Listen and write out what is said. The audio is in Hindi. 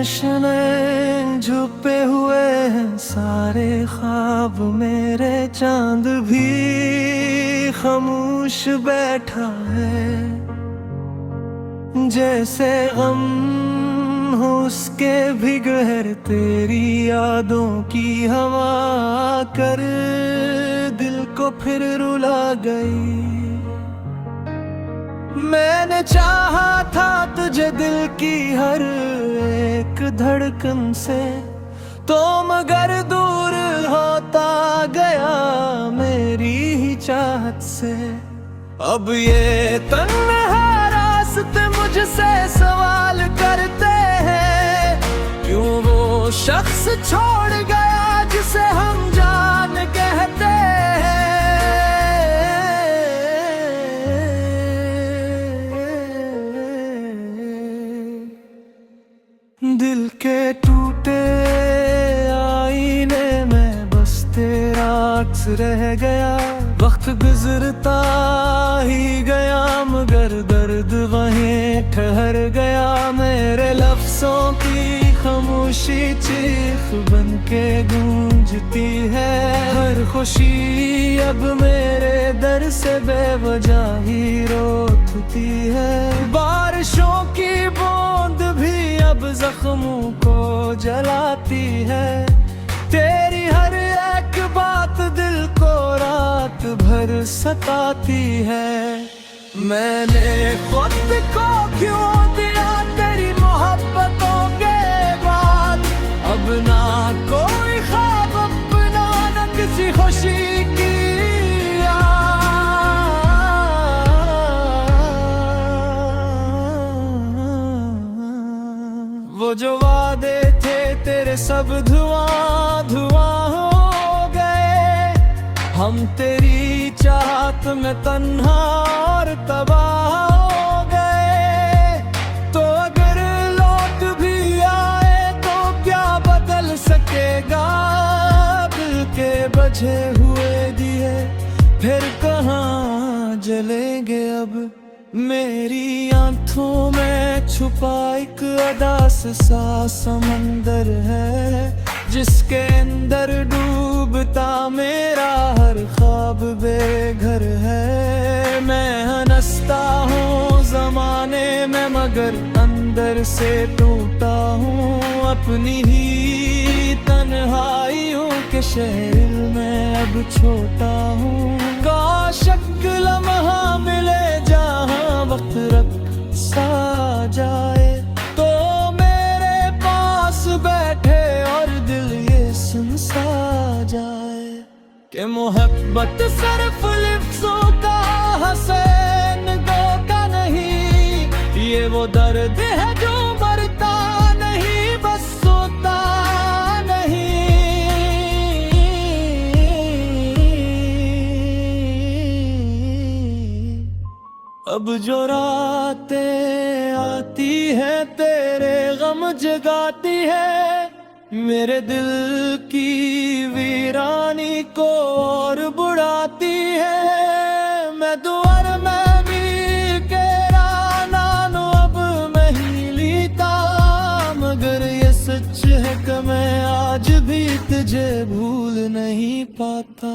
रोशनी छुपे हुए हैं सारे ख्वाब मेरे, चांद भी खामोश बैठा है। जैसे गम हो उसके भी गहर, तेरी यादों की हवा कर दिल को फिर रुला गई। मैंने चाहा था तुझे दिल की हर एक धड़कन से, तो मगर दूर होता गया मेरी ही चाहत से। अब ये तन्हा रास्ते मुझसे सवाल करते हैं, क्यों वो शख्स छोड़ गया जिसे हम जान कहते हैं। दिल के टूटे आईने में बस तेरा अक्स रह गया। वक्त गुजरता ही गया मगर दर्द वहीं ठहर गया। मेरे लफ्ज़ों की खामोशी चीख बन के गूंजती है। हर खुशी अब मेरे दर से बेवजह ही रोती है। बारिशों की बूंद भी अब जख्मों को जलाती है। तेरी हर एक बात दिल को रात भर सताती है। मैंने खुद को क्यों दिया तेरी मोहब्बतों के बाद, अब ना कोई ख्वाब अपना न किसी खुशी की वो जो वादे थे तेरे सब धुआं धुआं हो गए। हम तेरी चाहत में तन्हा और तबाह हो गए। तो अगर लौट भी आए तो क्या बदल सकेगा। दिल के बचे हुए दिए फिर कहाँ जलेंगे अब। मेरी आंखों में छुपा एक अदास सा समंदर है, जिसके अंदर डूबता मेरा हर ख्वाब बेघर है। मैं हंसता हूँ ज़माने में मगर अंदर से टूटा हूँ। अपनी ही तन्हाइयों के शहर में अब छोटा हूँ। काश एक लम्हा मिले जहाँ वक्त रख सा जाए, तो मेरे पास बैठे और दिल ये सुन सा जाए कि मोहब्बत सिर्फ लिफ्ज़ों का हसन गो का नहीं। ये वो दर्द है जो मरता नहीं बस सोता नहीं। अब जो रातें आती हैं तेरे गम जगाती है। मेरे दिल की वीरानी को और बुढ़ाती है। मैं दुआर में भी केरा नानो अब मैं ही लीता, मगर ये सच है कि मैं आज भी तुझे भूल नहीं पाता।